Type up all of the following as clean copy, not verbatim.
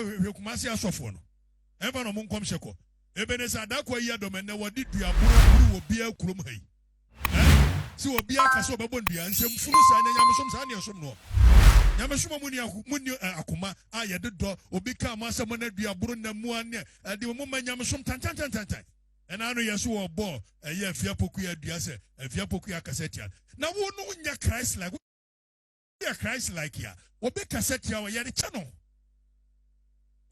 we kumasi asofo no eba no monkom hyeko ebenesa adakwa yi adomene wodi duaburu wo bia kurom hai si obi aka so bebo ndua nsem funu sa na nyamesom sa na esom no nyamesom muni akoma ayede do obi ka amasem na duaburu na mu ane de mo ma nyamesom tantantantantan ena no yeso wo bo eye afia poku ya dua se afia poku ya kasetia na wo no nya Christ like ya Christ like ya obi kasetia wo yede che no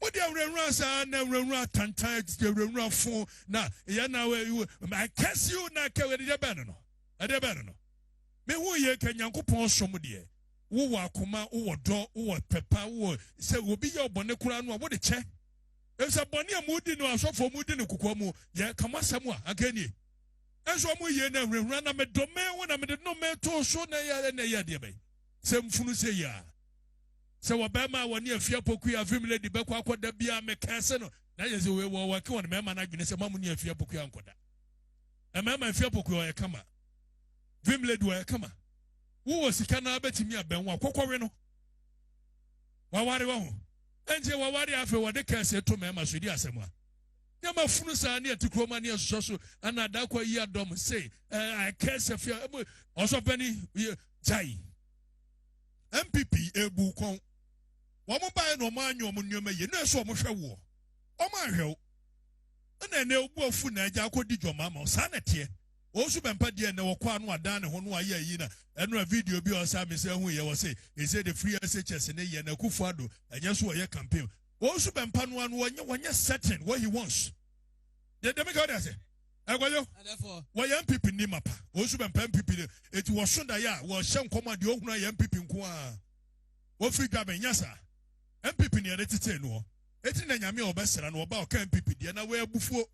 wo de awrenra sa na awrenra tantan de awrenra fo na ye na I curse you na ka we de ben no ade ben no me wo ye ka Nyankopon som de wo wa akoma wo do wo pepa wo se obi ye obone kura no wo de che esa boni amudi no asofo mudi ne kukomu ye kamasam a agani enso mu ye na awrenra na me dome wo na me de no me to so na ye de be se mfunu se ya se wabema woni afia poku ya family de bekwa akoda bia me kase no na ye se we wo ke won mema na dwene se mamu ni afia poku ya nkoda e mema afia poku ya kama family do ya kama wo sika na betimi abenwa akokɔwe no waware wo enje waware afa wode kase to mema so di asɛm nyama funu sa na atikroma na so ana adakwa yi adom say I curse afia also pani jai MPP ebu kon womo bae no ma anyo mo nyoma ye na so mo hwe wo o ma hwe na na obu afu na agya akodi dwoma ma sa na te o su bempa de na wokɔ anu adan ne ho no aye yi na eno a video bi o sa me se hu ye wo say he say the free SHS ne ye na kufu ado anya so ye campaign o su bempa no anu wonye certain what he wants de make how they say Egwayo wa MPP ni mapa o su bempa MPP eti wo so da ya wo hye nkoma de ohunu ya MPP nko a wo free gaben nyasa MPP ni retete no eti na nyame obesera no oba oka MPP de na we abufuo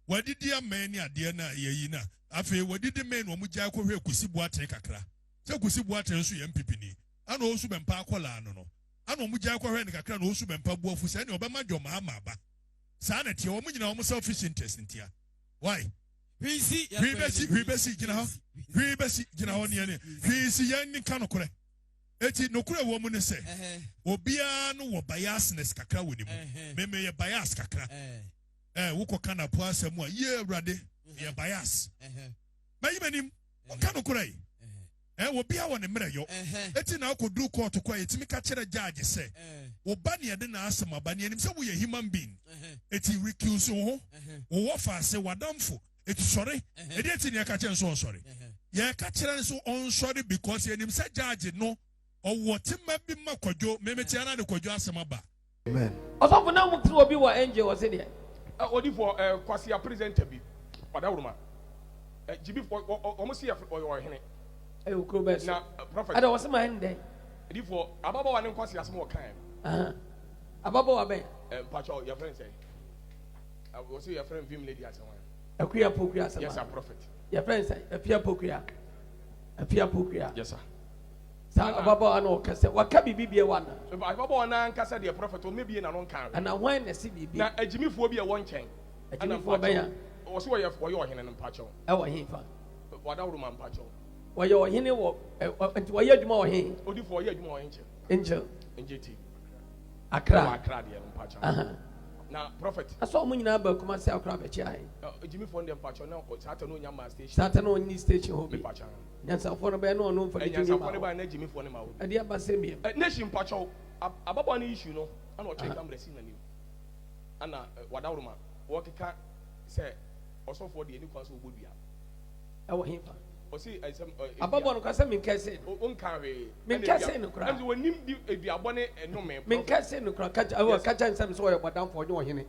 wadidi amen ni ade na yeyi na afi wadidi men no mugya akɔhwe kusibu aten kakra se kusibu aten so MPP ni ana osu bempa akola no ana mugya akɔhwe ne kakra na osu bempa buafu se ne obema dwoma ama ba sa na tie wo mugina wo selfish interest ntia why we besi gina ho ne ne we si yan ni kanokore eti nokure wo mu ne se obia no wo biasness kakra woni mu me ye bias kakra wo koka na po asem a ye awrade ye bias mayimanim wo kanokore obia wo ne mre yo eti na akodu court kwa etimi ka kire judge se wo ba ne de na asem aba ne anim se wo ye human being eti recuse ho wo fa se wadamfo eti sorry edi eti ne ka kire so sorry ye ka kire so on sorry because anim se judge no owo timma bi makodwo memeti ana de kodwo asema amen osofo na mu obi wa angel o se de odi for kwasi a presenter bi odawruma gibi for almost here or hene okro bes na prophet ada wasema hende odi for ababa wa ne kwasi asema o kan ababa wa ben pacho your friend say was your friend vim lady asema akuya pokuya asema yes sir prophet your friend say afia pokuya yes sir sa ababa ana okase waka bibie wana ababa wana nkasa de prophet o mebie na no kan ana wan na si bibie na agimifo bi e won chen agimifo ba ya o so wo ye ohene no mpacho e wo hin fa wadawru man mpacho wo ye ohene wo enti wo ye adwuma wo hin odifo wo ye adwuma wo hin angel njeti akra de mpacho na prophet aso mo nyina ba kuma se akra ba chi ai agimifo de mpacho na satan no nya ma station satan no ni station ho bi mpacho nyansa fo no be no no fa de nyansa fo no ba na agimifo ne ma wo ade abase mi nation mpacho ababa na issue no ana o check camera si na ni ana wadawru ma wo keka se osofo de ani kwaso obodua e wo hin fa o si ababa no kwase min kase on kan we min kase no kra am wonim di eduabo ne enome min kase no kra kacha nsem so ye bodam fo nyo hene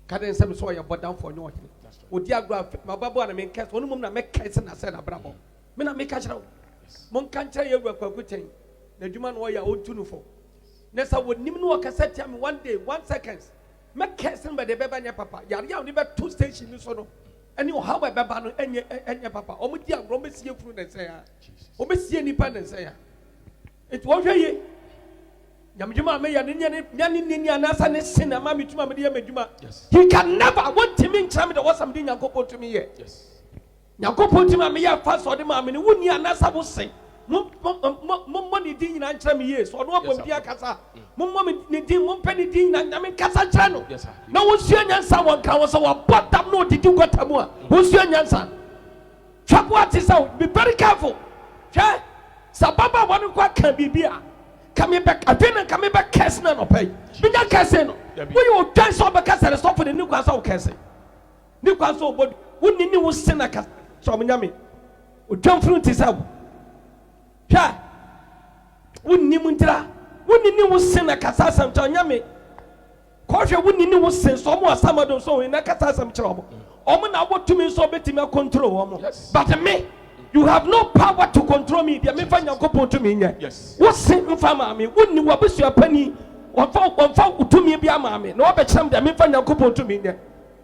kada nsem so ye bodam fo nyo hene odi agro ababa na min kase onum na me kase na se na brabo me na me ka kira mon kan kira ye gwa kwakuten na djuma no ya ontunu fo na sa wonim no kase tia me 1 day 1 seconds me kase be de beba nya papa yare ya oni be 2 station ni so no ani o hawa beba no enye papa o mudi agro me sie furu na se ya o me sie nipa na se ya it wo hwe ye nyamdjuma me ya ni anasa ne sina ma mituma me de ya medjuma he can never want to me ncham de wasam de nyankopon to me ye yes nyankopon ti ma me ya fa so de ma me ne woni anasa bo sen mo ni din nyina nkyerɛ me ye so ɔno abɔ bi akasa Mum ni din mum penny din and I mean Cassachano. Yes, sir. No one's your Yansa one can was our bottom no did you got Tamua. Who's your Yansa? Chop what is out, be very careful. Cha Sababa one can be beer. Coming back, I think coming back, Cassino no pay. Be not Cassino. We will dance over Castle stop for the new castle Castle. New castle, but wouldn't you send a castle? So Miami would jump through this out. Cha wouldn't you muntra? Wouldn't you send a castle to Yami? Caution wouldn't you send someone some of those so in a castle some trouble. Omen, I want to me so better me control. But me. You have no power to control me. They may find your couple to me. Yes. What's in family? Wouldn't you want your penny? One found to me be a mammy. No other chum, they may find your couple to me.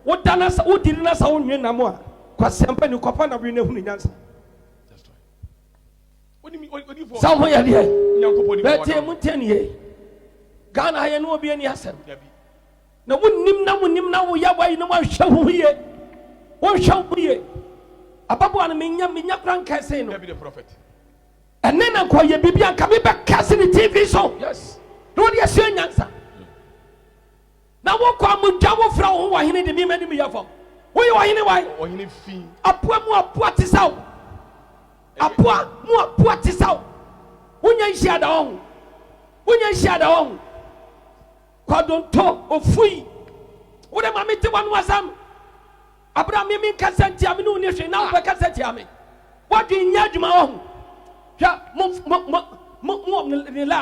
What done us? Who didn't us own you no more? Because somebody who can't have been a answer. That's right. What do you mean? What do you for? Somewhere here. Let him 10 years. Ghana, I know be any answer. Now, wouldn't him now, Yahweh, no one shall we yet. What shall we? Ababu minya grand casino. Maybe the prophet. And then I'm quite a baby and coming back casting the TV show. Yes. No, yes, sir, answer. Now, what come with Javo Frau who are in the name of your where you are anyway? Or in fee. A poor more is out. A poor more is out. When you share the home. When you share the home. God don't talk or free. What am I meeting one was Abraham mean Cassette, I mean, you now for Cassette. What do you need, my own? Yeah,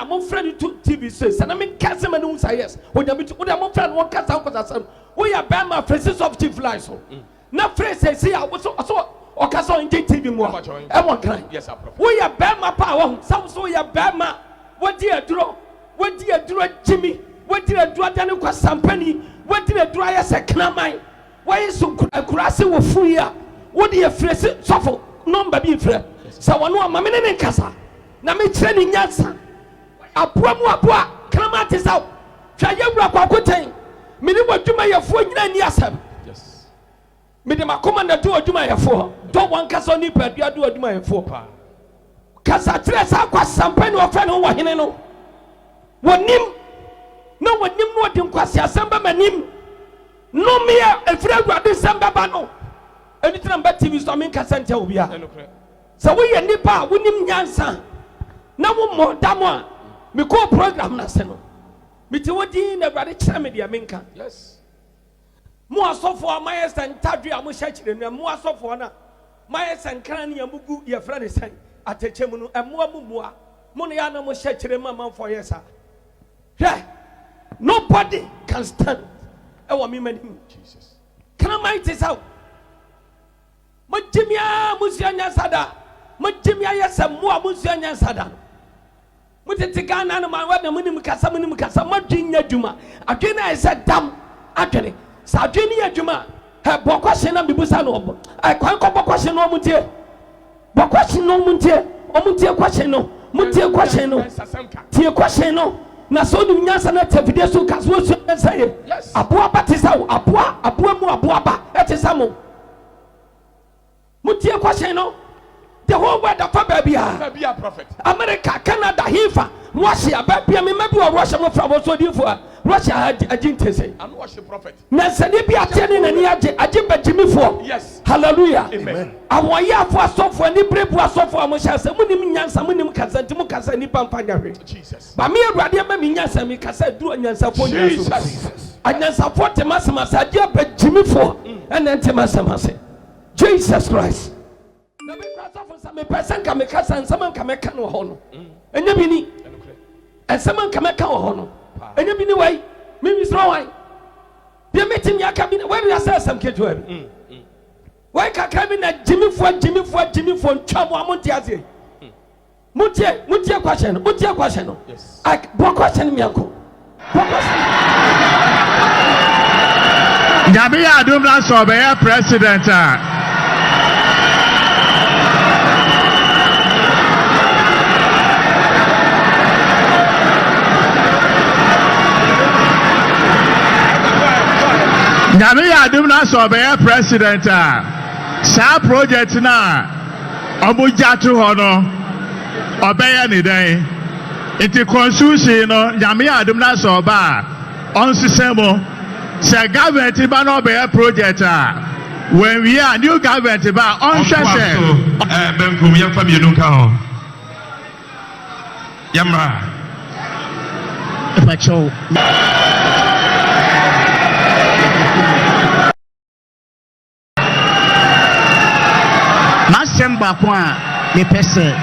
more friendly to TV says, and I mean, Cassaman who say yes. Would I more friend one cast out with us? We are Bama phrases of chief lies. No phrases, see, I was so or Castle in TV more. I want kind. Yes, we are Bama power, some so we are Bama. What dear draw? What dear draw, Jimmy? What did I draw down with some penny? What did I draw as a clammy? Why is so grassy or free? What do you phrase it? Suffer, no baby friend. So one more mamma in Casa. Now me training Yansa. A poor Clamat is out. Try your rock or quitting. Minimum to my 4 years. Yes. Minimum commander do my 4. Don't want Casa Nipper, you do my 4. Casa Tres Aqua Sampen or friend who are in no. One nim. No one nim what you quasia samba manim. No me a friend of this samba bano. Anything but TV so I mean Cassante will be. So we are nipa, we nim Yansa. Now more damwa. Me call program na seno. Me te wodi na brade kira me dia menka. Yes. Mo asofo amayes and tadwe amusha kire no mo asofo na. Mayes and kran ya mugu ya friend sen. Ateche mu no emo amumua. Mo ne ya na mo sha kire mama for yes. Nobody can stand. Jesus. Can I make this out? Majimia Musianya Sada. Majimia yes and more Musianya Sada. Mutitigana and my weather Minimukasa Majina Juma. Again I said damn actually. Sardinia Juma. Her Bokwashin and Bibusano. I can't go Bokwashin no Mutia. Bokwashin no Mutia. Omutia question no. Mutia question no. Tia question no. Na so ni nyansa na tafide so kaso so nyansa ye aboa batisa aboa mu aboa ba etisa mo mutie kwashen no the whole world afa babia prophet America Canada Hifa Russia babia me mabi o Russia mo fra bo so difo Russia agintese and worship prophet na sani bi atene na ni age bajimifo yes hallelujah amen awoya fo asofo ni brebu asofo amusha se munim nyansa munim kazanti mu kasa ni pampanya hwe Jesus ba me awurade ma me nyansa me kasa duro nyansa fo Jesus anyansa fo temasama age bajimifo ene temasama Jesus Christ na me kasa fo sa me person ka me kasa nsama ka me ka no ho no enya bi ni ensama ka me ka ho no enya bi ni wai me mi sro wai bi me tim ya ka bi wai ya say sam keju abi wai ka ka bi na jimifo ntwamo amonti azie mutie question no yes ak bo question mi anko Nyame ya adom na so be president Nyame ya adom na so be president sa project na obuja to ho no obeye ni den Iti constitution no nyame adum na so ba on sisemo se government ba no be project when we are new government ba on hwese benkum ya fa mienu ka ho yamra pacho masem ba kwa me pese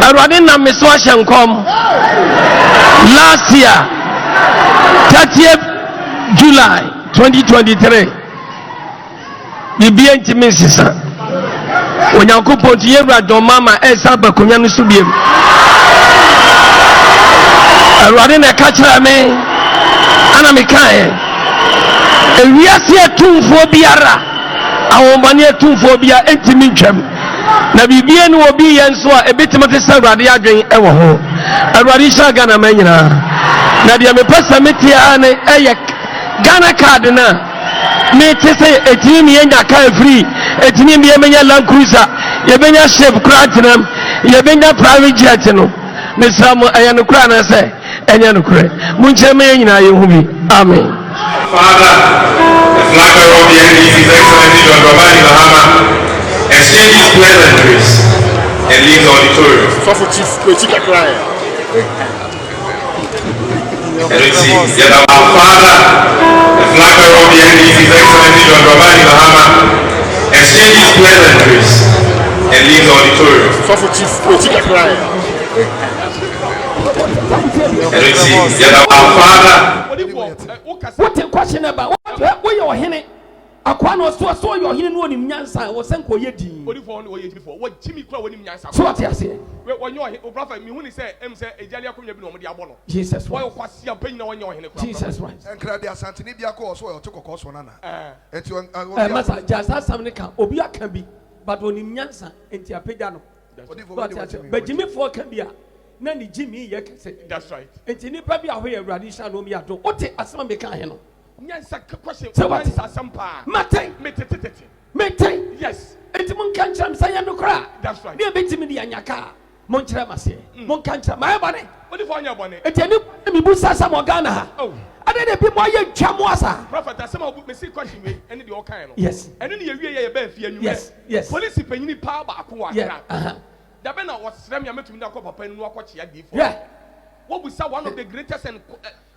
Arwadi na miswa shenkom last year 30th July 2023 bibi ntimi sisa onyankopon ti yewra don mama esa bakonya no subiem Arwadi na ka kira me ana me kan ewiase atumfo biara awomani atumfo bia ntimi ntwam na bibie no obi yenso a ebetimate sa Arwadi adwen ewo ho Arwadi sha Ghana manyina na dia me pesa metia ne eye Ghana card na me te say etimi yenya ka free etimi me menya Land Cruiser ye benya ship kratinam ye benya private jet no me sam eye no kra na say enya no kra munche me nyina ye hu bi amen. Father, the flag of the NDC, His Excellency John Dramani Mahama, exchanges pleasantries and leaves the auditorium. And we see that our father, the flag of the NDC, His Excellency John Dramani Mahama, exchanges pleasantries and leaves the auditorium. And we see that our father. What a question about what you're hinting. Aquano so you're hitting one in Yansa or Sanko Yeti. What Jimmy Crow in Yansa? So what I say? When you are prophet, me when he said, Ejalia Kuyabi, Jesus, why was your pain when you're in a Jesus, right? And Claudia Santinibia course or took a course on Anna. Massa, just as somebody can, Obia can be, but when in Yansa and Tia Pegano. But Jimmy Ford can be a Nanny Jimmy, you can say. That's right. And Tini Pabi away a radisha no mia do. What a asama mekano. Yansa question. So what? Some pa. Mate. Yes. And Mon Cancham say no cry. That's right. Near Benjamin Yanyaka. Montramasi. Mon Cancham, my bonnet. What if on your bonnet? And then you busa some Morgana. Oh. I didn't be my young Chamwasa. Prophet, as some of me see question me, and the kind. Yes. And then you bear fear. Yes. Yes. Police penny power back. Yeah. The Bena was Sram met me up a pen walk watch before. Yeah. What we saw one of the greatest and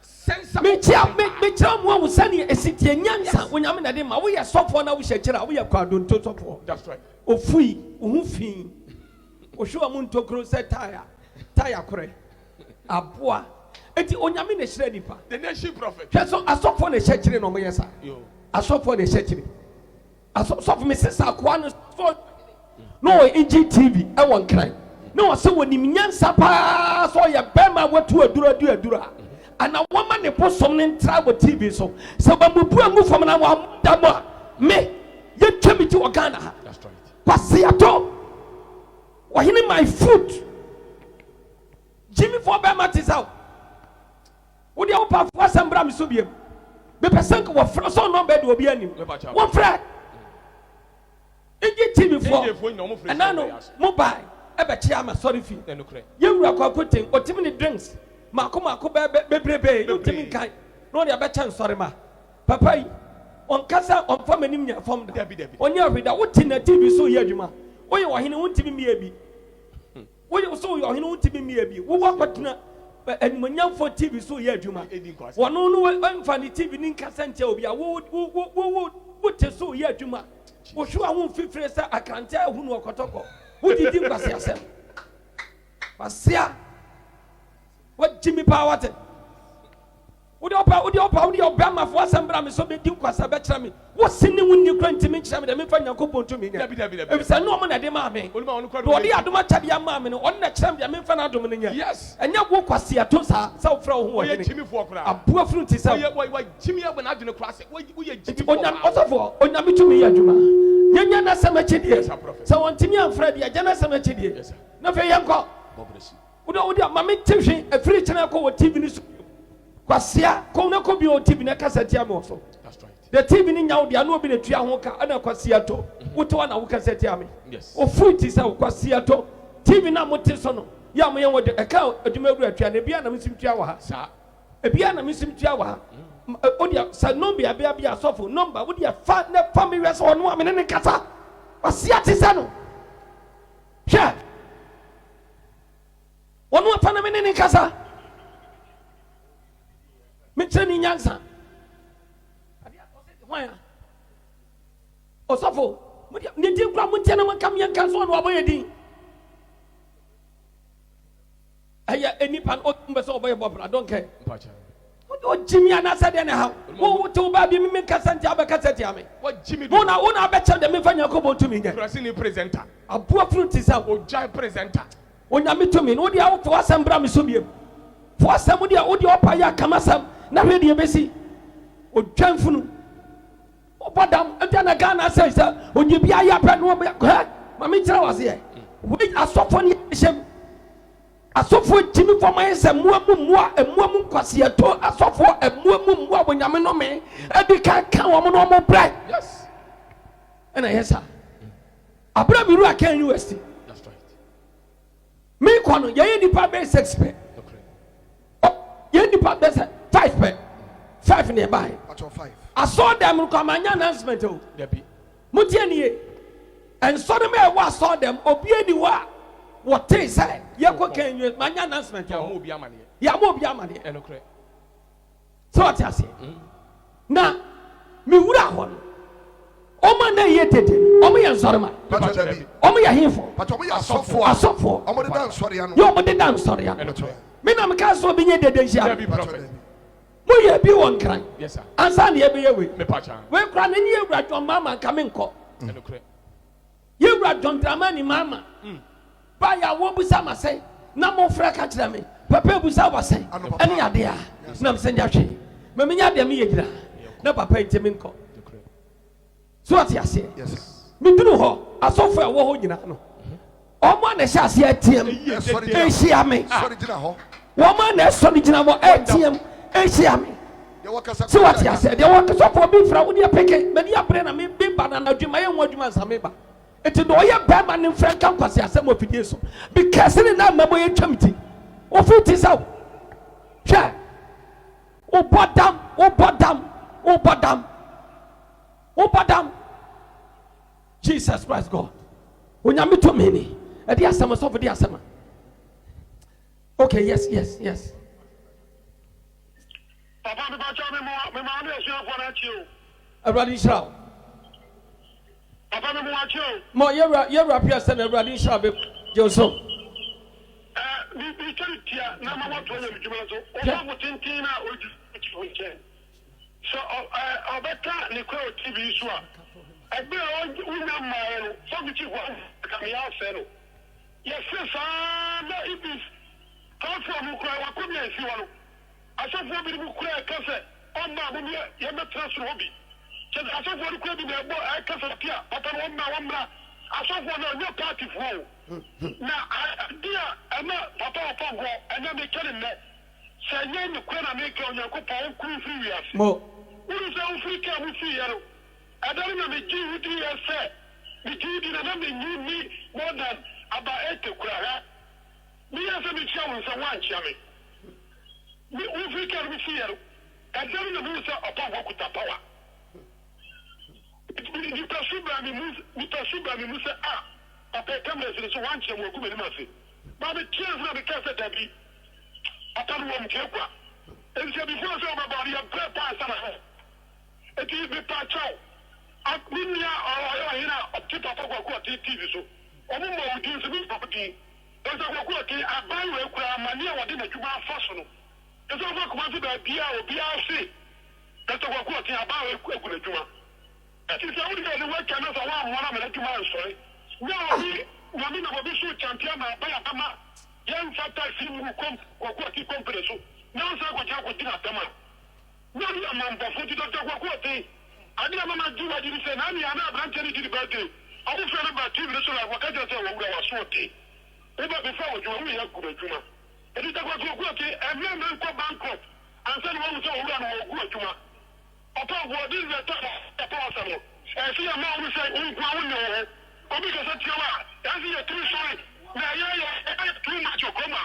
sensible. Me tell one was sending a city and Yansa when I'm in a we are soft one. I wish we are called to top. That's right. O free, Ufi, O show a moon to grow set tire cre. A bois. And the Onyamine Shredipa. The nation prophet. So I saw for the church on my yes. I saw for the church. I saw for Mrs. Aquanos for. No NGTV, I want cry. No, so when the Minyansa pa so ya bema what to a dura. And a woman they post something tribal TV so Babu move from an me, you tell me to Ghana. That's right. Pasiato. Why in my foot? Jimmy for Bama is out. Would you open for some Bram Subium? The person was so no bed will be any one friend. TV and I know mobile ever chiama sorry fee. You are quoting or Timmy drinks. Makuma bebe, you Timmy kind. No, you're better sorry, ma. Papa on Casa on Family from the Debbie. On your reader, what in the TV so here, Juma? Why you are in one TV maybe? Why you saw your own TV maybe? What partner? And when you for TV so here, Juma. One no funny TV in Cassandra, what is so here, Juma? Well, sure, I won't feel fresh. I can't tell who know Okatoko. Who did you pass yourself? Pasia. What Jimmy Power? Would your Bama for some Bram so big you was a better me? What's sending when you grant to me? I'm find your couple to me. If it's a normal at the mammy, what the other much at your mammy on the champion, I'm fan dominant. Yes, and your walk was here to South Fro, Jimmy for a poor fruit is why Jimmy when I do the classic. Also for on Yami to me, Juma. Yana Samachidi, so on Timmy and Freddy, Jana Samachidi. No fair young call. Would your mammy teaching a free channel called TV? Kwasia, Kona Kobi or TV Nakasatiamo. That's right. the TV ni nyawo dia no obi na tua ho ka ana kwasi ato wote wana wo kasa tia me o fruit is a kwasi ato TV na mote so no ya mo ye wo de ka adumawuru atua na bia na misim tua wa ha sa ebia na misim tua wa ha o dia sa number bia sofo number wo dia fa na family so no amene ne kasa kwasi ate sa no hwe onu afa na mene ne kasa me treni nyansa Osofo, ni di kwa muntia na makam yan kan so no aboye din. Aya enipan o mbe so oboye bobra don't care. O jimi ana sa de ne ha. Wo to ba bi mi kasa ntia ba kasa tia me. Wo jimi do. Una be che de me fanya ko bo tumi nya. Prasi ni presenter. Abua fruit is a o jai presenter. Onya me tumi no dia wo to asembra me so biem. Fo asem dia wo dia opa ya kamasam na hwe de besi. O twanfunu. Badam ntana Ghana says onye bia ya pa no ma me kira wase e we asofo ne hyem asofo timi for my se muamu kwase to asofo muamu abonyame no me e di kan wo no mo bra yes and yes abra biru akan university that's right me kono ye nipa be 6 pe okay ye nipa be 5 pe 5 nearby at 5 I saw them come an announcement. Mutiani and saw them. I saw them. Obiedi wa what they say. Yako can use my announcement. Yamobia money. So what I say now, me would have one. Oma na yete omo ya nsoroma omo ya hifo but omo ya asofo omo de dan sori ano yo omo de dan sori ano me na me ka so bi nye dede hia Moye bi won kran. Yes sir. Ansa na ebe yewe. Me pacha. We kra na ni ewura don mama ka me nko. Enokre. Yewura don dramani mama. Ba ya wo busa ma sei. Na mo fra ka kira me. Papa busa wa sei. Ene ya de a. Na me senja hwe. Me menya de me yegira. Na papa ntemi nko. So what you say? Yes. Me dunu ho. Asofo e wo ho nyina no. Omo na hia ase atiem. E hia me. Sorry gina ho. Wo ma na so ni gina mo atiem. Esiame. So what you said, they want to for me from Udia Peke, many a brain and me big banana dream. I am what you must have made. It's a doya Batman in Frank campus as some of it. Because in that member you committee. Oh, foot is out. Share. Oh, bottom, oh, bottom, oh, bottom, oh, bottom. Jesus Christ, God. When you meet too many, and the Asama, so for the Asama. Okay, yes. Papa, me bacha me ma anu esu afọ na chi o. Awurade Israel. Papa me mo achi o. Mo yewra pia se na Awurade Israel be Joso. Bi kiri tia na ma wato ya bijuma so. O fa mo tintin na o ji o che. So obeka ni ko TV so a. Egbe o nya ma no. So bi chi ho ka me ya se no. Yes sa na ibis. Ka fo mo kura wa ko mi esi wa no. Asofo bi mu kura kase onna mu ye metrasro hobi che asofo ri kura bi na ebo kase pia papa no wamra asofo na nyo party fo na dia ama papa go ena me kele ne se nye ni kura na me ke onyakopa on kuru free ya mo uru se on free ka mu free ya no adari na me ji wudi ya se me ji di na me ni more than about 8 kura ha mi ya se me chia won se wan chia me we can see here. And then the news of Opambour power. You perceive by me, say, Papa, come and say, one chair will go in mercy. But the tears of the cassette that be upon one Jaqua. And so before some about your prayer pass on her. It is the patch out. At Minia or here up to Papa TV. So, Omo will do some property. There's a Wakuati, I buy a mania or dinner to my fashion. It's over commanded by Bia or BRC. That's what we're talking about. It is only the work cannot allow one of the two sorry. Now, we will be so champion by a Tama. Young Fata film who come or what he company. So now, so what you did at Tama. No, a man for Dr. Wakwati. I didn't want to do what you said. I'm not branching to the birthday. I will tell about 2 minutes like what I just said when we were sorting. Over before you only have good. It is a good and then go bankrupt and send one to run or go to Opambour, this is the time of possible. And see a man who say, oh, no, because of you are. That's your true story. Now, you're too much of coma.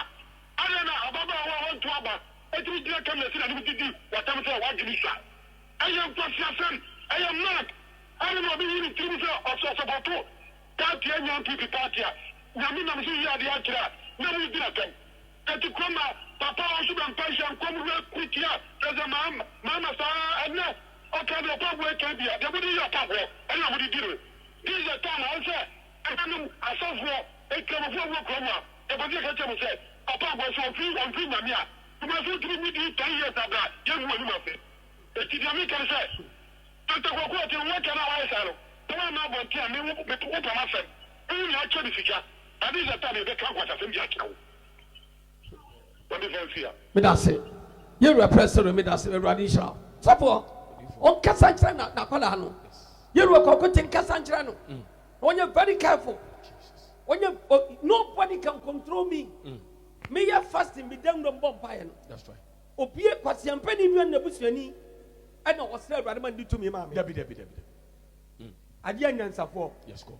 I don't know about one to about. I think you can listen and do what I'm saying. What did you say? I am Passion. I am not. I don't know the things of Sosabato. That young people party. Namina, you are the actor. No, we did not. And to come out, Papa also been patient, come real quick here. There's a mama, and no. Okay, the Opambour can be. There would be a Opambour. I know what you do. This is a time I said, I saw for a come of work. The position said, Opambour so free on free Namia. You must not give me 10 years of that. Young woman of it. The American said, I'm to go to work and I said, the one now won't tell me what I'm saying. Only actually figure. And this is a time they can't watch us in the account. What is here? Medase. You represent Medase, Radisha. Support. On Cassanchana, Napalano. You were cooking Cassanchano. When you're very careful, when you nobody can control me. Me ya fasting be down the bomb. That's right. Opie kwasiam pani bi na busuani ana osra awurade man di tumi ma me. Debi. Ade anyansafo. Yes go.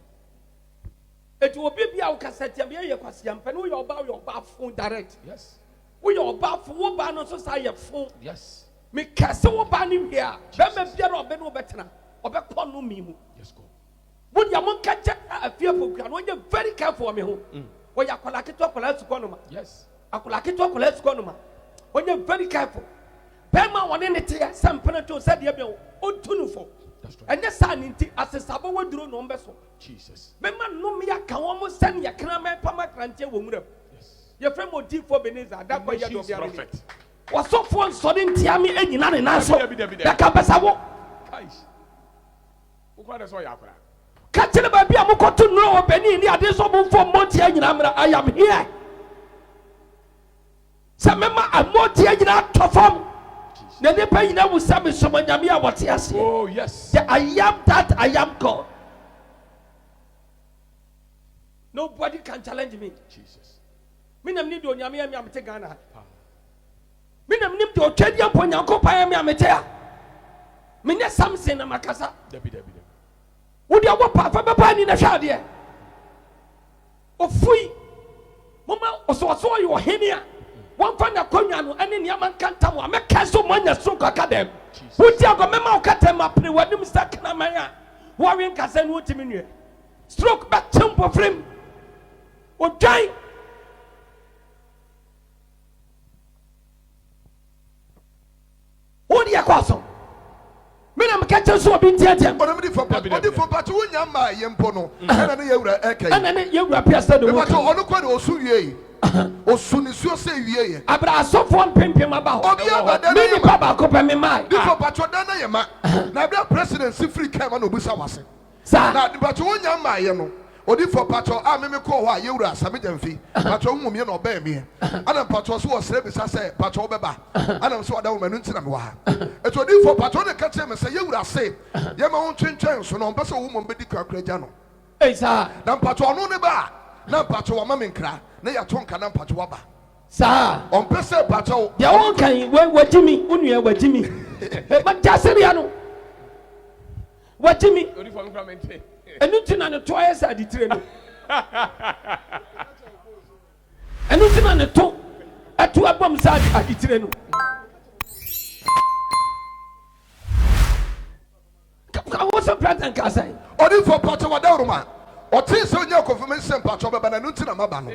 Etu obi bia wo kasatiam ye kwasiam pani wo ye oba fun direct. Yes. Wo ye oba fun wo ba no so sa ye fun. Yes. Me kase wo ba ni hia. Be bia na obe no betena. Obe kɔ no mi mu. Yes go. Wo dia mo kache afia pokua no ye very careful me ho. Wo ya kwala keto kwala sukɔ no ma. Yes. Akwala keto kwala sukɔ no ma. When you're very careful, Pema one in the tear, some penetrate said the Abel, or tunufo. And the sun into as a sabo would do no vessel. Jesus. Bema no me, I can almost send your crame, Pama Crantia woman. Your friend would deep for Beneza, that way you're prophet. Was so fun, so didn't tell me any none in answer. The Cabasabo. What is all your Catching a baby, I'm going to know Benny in the additional for Monty. I am here. Samema amoti agina tofam na ne pa nyina wo same somanyame a wote ase. Oh yes. I am that I am God. Nobody can challenge me. Jesus. Me nam ni do nyame am amete Ghana. Me nam nim do twadi ampo nyankopa am amete a. Me ne Samson na makasa. Debi. Wo dia wo pa fa beba ni na hwade e. Ofui. Mama oso yo henia. One find a conyano and in Yaman Cantam, I make castle money so academ. Put your memo catem up the wedding Mr. Kanamaya. Warren Cassan would diminish. Stroke back temple frame. Or die. What do you call? Minam catches so been taken. But I'm for Patunyama Yempono, and you were echoing. And then you were pierced the water on quite also ye. Or soon as you say ye. Abra so one pimping about. Many Papa Copa me mind. Before Patrodana Yama, Nabra President Sifri Cavan Obusawasi. Sir, but Patunyama Yano. Or if for Patro, I may call why you are Samidan fee. Patro Mumian or Bear me. And a Patros was service, I say, Patro Beba. And I'm so I don't know. It would be for Patrona Catem and say, you would have said, Yama on twin chance, so no better woman be the Crajano. hey, sir, Nam Patrono Neba, Nam Patro Maminkra, Naya Tonka Nam Patuaba. sir. On Pesa Patro, Ya won kan what Jimmy, unya what Jimmy. But Jaseriano. What Jimmy? Only for implementing. And you turn on the twice at the train. And you turn on the top at 2 bombs at the train. What's a present Casai? or if for Patro Wadaruma, or Tis on your confirmation Patro Babanuntina Mabano.